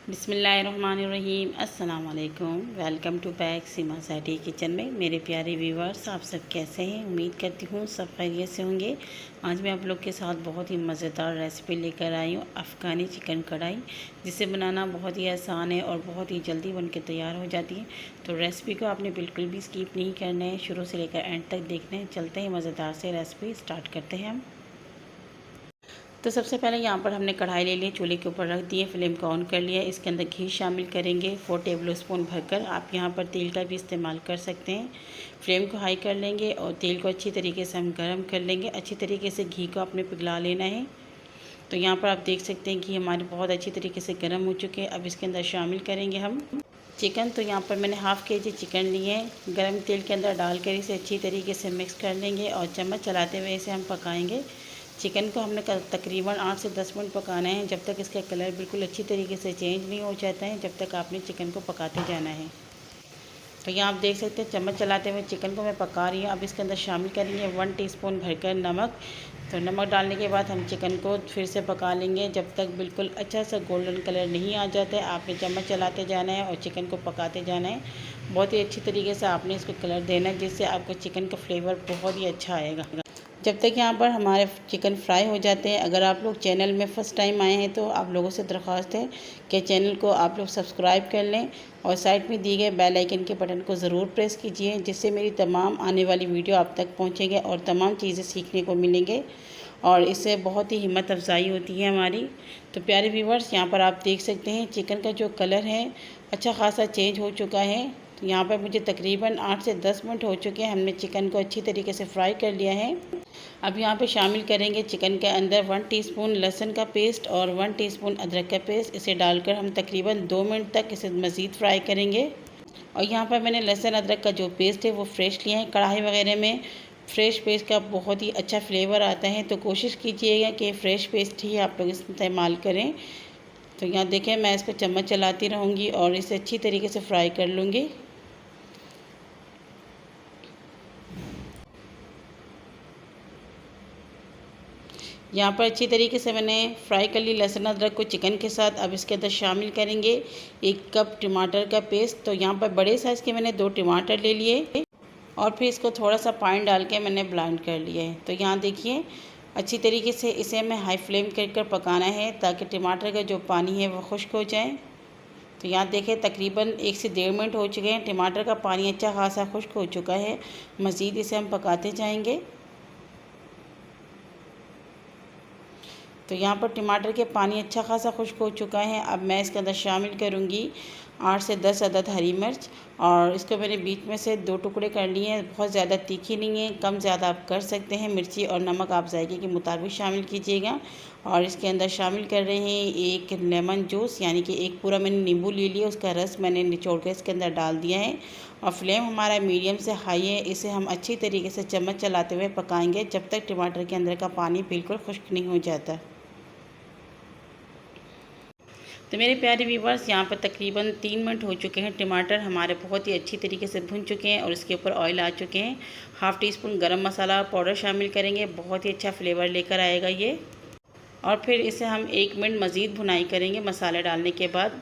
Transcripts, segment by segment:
बिस्मिल्लाहिर्रहमानिर्रहीम। अस्सलाम वालेकुम। Welcome to back Seema Saiti kitchen में। मेरे प्यारे व्यूवर्स, आप सब कैसे हैं? उम्मीद करती हूँ सब खैरियत से होंगे। आज मैं आप लोग के साथ बहुत ही मज़ेदार रेसिपी लेकर आई हूँ, अफ़गानी चिकन कढ़ाई, जिसे बनाना बहुत ही आसान है और बहुत ही जल्दी बन के तैयार हो जाती है। तो रेसिपी को आपने बिल्कुल भी स्किप नहीं करना है, शुरू से लेकर एंड तक देखना है। चलते हैं मज़ेदार से रेसिपी स्टार्ट करते हैं हम। तो सबसे पहले यहाँ पर हमने कढ़ाई ले ली, चूल्हे के ऊपर रख दिए, फ्लेम को ऑन कर लिया। इसके अंदर घी शामिल करेंगे 4 टेबल स्पून भरकर। आप यहाँ पर तेल का भी इस्तेमाल कर सकते हैं। फ्लेम को हाई कर लेंगे और तेल को अच्छी तरीके से हम गर्म कर लेंगे। अच्छी तरीके से घी को आपने पिघला लेना है। तो यहाँ पर आप देख सकते हैं घी हमारे बहुत अच्छी तरीके से गर्म हो चुके हैं। अब इसके अंदर शामिल करेंगे हम चिकन। तो यहाँ पर मैंने हाफ़ के जी चिकन लिए हैं। गर्म तेल के अंदर डालकर इसे अच्छी तरीके से मिक्स कर लेंगे और चम्मच चलाते हुए इसे हम पकाएंगे। चिकन को हमने तकरीबन 8 से 10 मिनट पकाना है, जब तक इसका कलर बिल्कुल अच्छी तरीके से चेंज नहीं हो जाता है, जब तक आपने चिकन को पकाते जाना है। तो यहाँ आप देख सकते हैं चम्मच चलाते हुए चिकन को मैं पका रही हूँ। अब इसके अंदर शामिल करेंगे 1 टीस्पून भरकर नमक। तो नमक डालने के बाद हम चिकन को फिर से पका लेंगे जब तक बिल्कुल अच्छा सा गोल्डन कलर नहीं आ जाता है। आपने चम्मच चलाते जाना है और चिकन को पकाते जाना है। बहुत ही अच्छी तरीके से आपने इसको कलर देना है, जिससे आपको चिकन का फ्लेवर बहुत ही अच्छा आएगा। जब तक यहाँ पर हमारे चिकन फ्राई हो जाते हैं। अगर आप लोग चैनल में फ़र्स्ट टाइम आए हैं तो आप लोगों से दरख्वास्त है कि चैनल को आप लोग सब्सक्राइब कर लें और साइड में दिए गए बेल आइकन के बटन को ज़रूर प्रेस कीजिए, जिससे मेरी तमाम आने वाली वीडियो आप तक पहुँचेंगे और तमाम चीज़ें सीखने को मिलेंगे और इससे बहुत ही हिम्मत अफजाई होती है हमारी। तो प्यारे व्यूवर्स, यहाँ पर आप देख सकते हैं चिकन का जो कलर है अच्छा खासा चेंज हो चुका है। तो यहाँ पर मुझे तकरीबन 8 से 10 मिनट हो चुके हैं। हमने चिकन को अच्छी तरीके से फ्राई कर लिया है। अब यहाँ पे शामिल करेंगे चिकन के अंदर 1 टीस्पून लहसुन का पेस्ट और 1 टीस्पून अदरक का पेस्ट। इसे डालकर हम तकरीबन 2 मिनट तक इसे मज़ीद फ्राई करेंगे। और यहाँ पर मैंने लहसुन अदरक का जो पेस्ट है वो फ्रेश लिया है। कढ़ाई वगैरह में फ़्रेश पेस्ट का बहुत ही अच्छा फ्लेवर आता है, तो कोशिश कीजिएगा कि फ़्रेश पेस्ट ही आप लोग इस्तेमाल करें। तो यहाँ देखें मैं इसको चम्मच चलाती रहूँगी और इसे अच्छी तरीके से फ्राई कर लूँगी। यहाँ पर अच्छी तरीके से मैंने फ्राई कर ली लहसुन अदरक को चिकन के साथ। अब इसके अंदर शामिल करेंगे 1 कप टमाटर का पेस्ट। तो यहाँ पर बड़े साइज़ के मैंने 2 टमाटर ले लिए और फिर इसको थोड़ा सा पानी डाल के मैंने ब्लेंड कर लिया है। तो यहाँ देखिए अच्छी तरीके से इसे हमें हाई फ्लेम कर पकाना है, ताकि टमाटर का जो पानी है वो खुश्क हो जाए। तो यहाँ देखें तकरीबन 1 से 1.5 मिनट हो चुके हैं। टमाटर का पानी अच्छा खासा खुश्क हो चुका है। मज़ीद इसे हम पकाते जाएंगे। तो यहाँ पर टमाटर के पानी अच्छा खासा खुश्क हो चुका है। अब मैं इसके अंदर शामिल करूँगी 8 से 10 अदद हरी मिर्च और इसको मैंने बीच में से 2 टुकड़े कर लिए हैं। बहुत ज़्यादा तीखी नहीं है, कम ज़्यादा आप कर सकते हैं। मिर्ची और नमक आप जायके के मुताबिक शामिल कीजिएगा। और इसके अंदर शामिल कर रहे हैं 1 लेमन जूस, यानी कि 1 पूरा मैंने नींबू ले लिया, उसका रस मैंने निचोड़ कर इसके अंदर डाल दिया है। और फ्लेम हमारा मीडियम से हाई है। इसे हम अच्छी तरीके से चम्मच चलाते हुए पकाएंगे जब तक टमाटर के अंदर का पानी बिल्कुल खुश्क नहीं हो जाता। तो मेरे प्यारे व्यूवर्स, यहाँ पर तकरीबन 3 मिनट हो चुके हैं। टमाटर हमारे बहुत ही अच्छी तरीके से भुन चुके हैं और इसके ऊपर ऑयल आ चुके हैं। हाफ़ टी स्पून गरम मसाला पाउडर शामिल करेंगे, बहुत ही अच्छा फ्लेवर लेकर आएगा ये। और फिर इसे हम 1 मिनट मज़ीद भुनाई करेंगे मसाले डालने के बाद।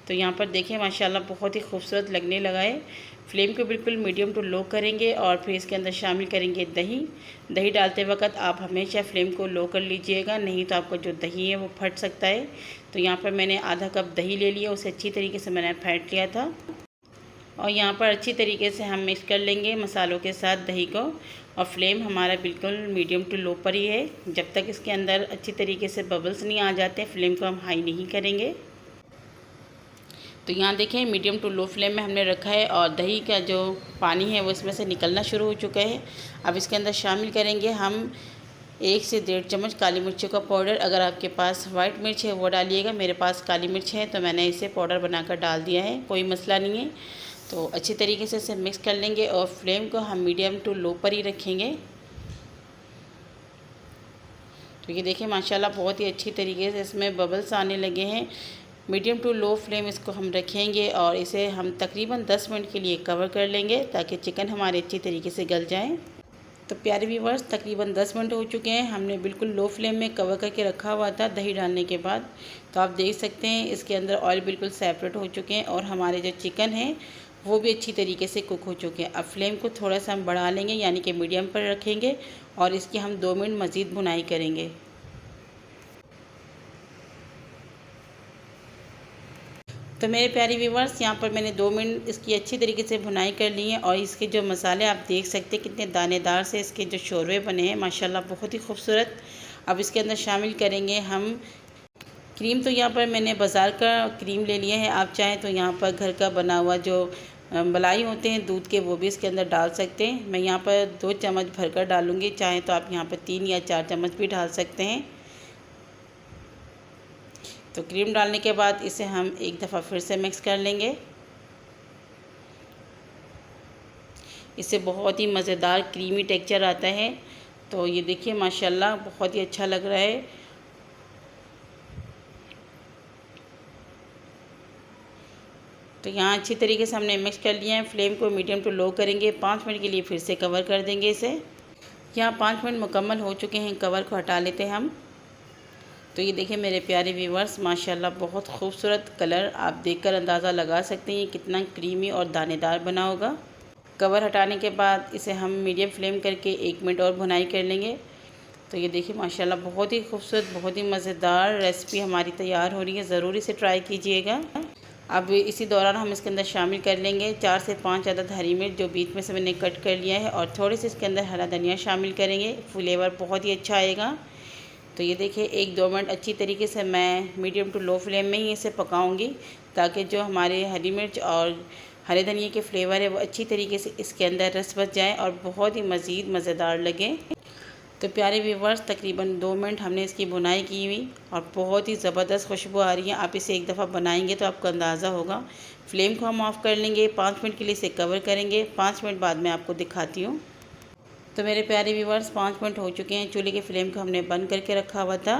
तो यहाँ पर देखें माशाल्लाह बहुत ही खूबसूरत लगने लगा है। फ्लेम को बिल्कुल मीडियम टू लो करेंगे और फिर इसके अंदर शामिल करेंगे दही। दही डालते वक्त आप हमेशा फ्लेम को लो कर लीजिएगा, नहीं तो आपका जो दही है वो फट सकता है। तो यहाँ पर मैंने आधा कप दही ले लिया, उसे अच्छी तरीके से मैंने फेंट लिया था। और यहाँ पर अच्छी तरीके से हम मिक्स कर लेंगे मसालों के साथ दही को। और फ्लेम हमारा बिल्कुल मीडियम टू लो पर ही है। जब तक इसके अंदर अच्छी तरीके से बबल्स नहीं आ जाते, फ्लेम को हम हाई नहीं करेंगे। तो यहाँ देखें मीडियम टू लो फ्लेम में हमने रखा है और दही का जो पानी है वो इसमें से निकलना शुरू हो चुका है। अब इसके अंदर शामिल करेंगे हम 1 से 1.5 चम्मच काली मिर्चों का पाउडर। अगर आपके पास वाइट मिर्च है वो डालिएगा, मेरे पास काली मिर्च है तो मैंने इसे पाउडर बनाकर डाल दिया है, कोई मसला नहीं है। तो अच्छी तरीके से इसे मिक्स कर लेंगे और फ्लेम को हम मीडियम टू लो पर ही रखेंगे। तो ये देखिए माशाल्लाह बहुत ही अच्छी तरीके से इसमें बबल्स आने लगे हैं। मीडियम टू लो फ्लेम इसको हम रखेंगे और इसे हम तकरीबन 10 मिनट के लिए कवर कर लेंगे, ताकि चिकन हमारे अच्छी तरीके से गल जाए। तो प्यारे व्यूअर्स, तकरीबन 10 मिनट हो चुके हैं। हमने बिल्कुल लो फ्लेम में कवर करके रखा हुआ था दही डालने के बाद। तो आप देख सकते हैं इसके अंदर ऑयल बिल्कुल सेपरेट हो चुके हैं और हमारे जो चिकन है वो भी अच्छी तरीके से कुक हो चुके हैं। अब फ्लेम को थोड़ा सा हम बढ़ा लेंगे, यानी कि मीडियम पर रखेंगे और इसकी हम 2 मिनट मज़ीद भुनाई करेंगे। तो मेरे प्यारे व्यूवर्स, यहाँ पर मैंने 2 मिनट इसकी अच्छी तरीके से भुनाई कर ली है और इसके जो मसाले आप देख सकते हैं कितने दानेदार से इसके जो शोरबे बने हैं, माशाल्लाह बहुत ही खूबसूरत। अब इसके अंदर शामिल करेंगे हम क्रीम। तो यहाँ पर मैंने बाज़ार का क्रीम ले लिया है, आप चाहें तो यहाँ पर घर का बना हुआ जो मलाई होते हैं दूध के, वो भी इसके अंदर डाल सकते हैं। मैं यहाँ पर 2 चम्मच भरकर डालूँगी, चाहें तो आप यहाँ पर 3 या 4 चम्मच भी डाल सकते हैं। तो क्रीम डालने के बाद इसे हम एक दफ़ा फिर से मिक्स कर लेंगे। इससे बहुत ही मज़ेदार क्रीमी टेक्सचर आता है। तो ये देखिए माशाल्लाह बहुत ही अच्छा लग रहा है। तो यहाँ अच्छी तरीके से हमने मिक्स कर लिया है। फ्लेम को मीडियम टू लो करेंगे, 5 मिनट के लिए फिर से कवर कर देंगे इसे। यहाँ 5 मिनट मुकम्मल हो चुके हैं, कवर को हटा लेते हैं हम। तो ये देखिए मेरे प्यारे व्यूवर्स, माशाल्लाह बहुत खूबसूरत कलर, आप देखकर अंदाज़ा लगा सकते हैं कितना क्रीमी और दानेदार बना होगा। कवर हटाने के बाद इसे हम मीडियम फ्लेम करके 1 मिनट और भुनाई कर लेंगे। तो ये देखिए माशाल्लाह बहुत ही खूबसूरत, बहुत ही मज़ेदार रेसिपी हमारी तैयार हो रही है। ज़रूर इसे ट्राई कीजिएगा। अब इसी दौरान हम इसके अंदर शामिल कर लेंगे 4 से 5 अदद हरी मिर्च, जो बीच में से मैंने कट कर लिया है, और थोड़े से इसके अंदर हरा धनिया शामिल करेंगे। फ्लेवर बहुत ही अच्छा आएगा। तो ये देखिए 1-2 मिनट अच्छी तरीके से मैं मीडियम टू लो फ्लेम में ही इसे पकाऊंगी, ताकि जो हमारे हरी मिर्च और हरे धनिया के फ्लेवर है वो अच्छी तरीके से इसके अंदर रस बस जाए और बहुत ही मज़ीद मज़ेदार लगे। तो प्यारे व्यूवर्स, तकरीबन 2 मिनट हमने इसकी भुनाई की हुई और बहुत ही ज़बरदस्त खुशबू आ रही है। आप इसे एक दफ़ा बनाएंगे तो आपको अंदाज़ा होगा। फ्लेम को हम ऑफ़ कर लेंगे, 5 मिनट के लिए इसे कवर करेंगे। 5 मिनट बाद मैं आपको दिखाती हूँ। तो मेरे प्यारे व्यूवर्स, 5 मिनट हो चुके हैं। चूल्हे के फ्लेम को हमने बंद करके रखा हुआ था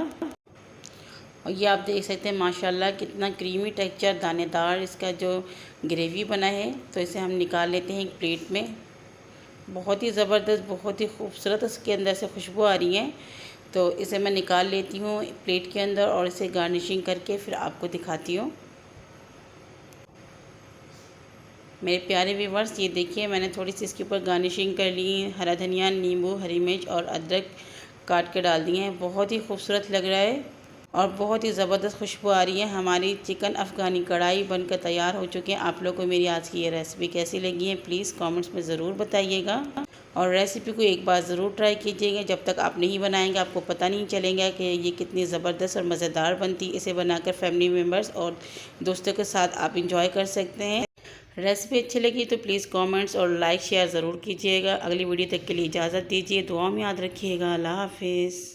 और ये आप देख सकते हैं माशाल्लाह कितना क्रीमी टेक्सचर, दानेदार इसका जो ग्रेवी बना है। तो इसे हम निकाल लेते हैं एक प्लेट में। बहुत ही ज़बरदस्त, बहुत ही खूबसूरत इसके अंदर से खुशबू आ रही है। तो इसे मैं निकाल लेती हूँ प्लेट के अंदर और इसे गार्निशिंग करके फिर आपको दिखाती हूँ। मेरे प्यारे व्यूवर्स, ये देखिए मैंने थोड़ी सी इसके ऊपर गार्निशिंग कर ली, हरा धनिया, नींबू, हरी मिर्च और अदरक काट के डाल दिए हैं। बहुत ही खूबसूरत लग रहा है और बहुत ही ज़बरदस्त खुशबू आ रही है। हमारी चिकन अफ़गानी कढ़ाई बनकर तैयार हो चुके हैं। आप लोगों को मेरी आज की ये रेसिपी कैसी लगी है प्लीज़ कमेंट्स में ज़रूर बताइएगा और रेसिपी को एक बार ज़रूर ट्राई कीजिएगा। जब तक आप नहीं बनाएंगे आपको पता नहीं चलेगा कि ये कितनी ज़बरदस्त और मज़ेदार बनती। इसे बनाकर फैमिली मेम्बर्स और दोस्तों के साथ आप इंजॉय कर सकते हैं। रेसिपी अच्छी लगी तो प्लीज़ कमेंट्स और लाइक शेयर ज़रूर कीजिएगा। अगली वीडियो तक के लिए इजाज़त दीजिए। दुआ में याद रखिएगा। अल्लाह हाफिज़।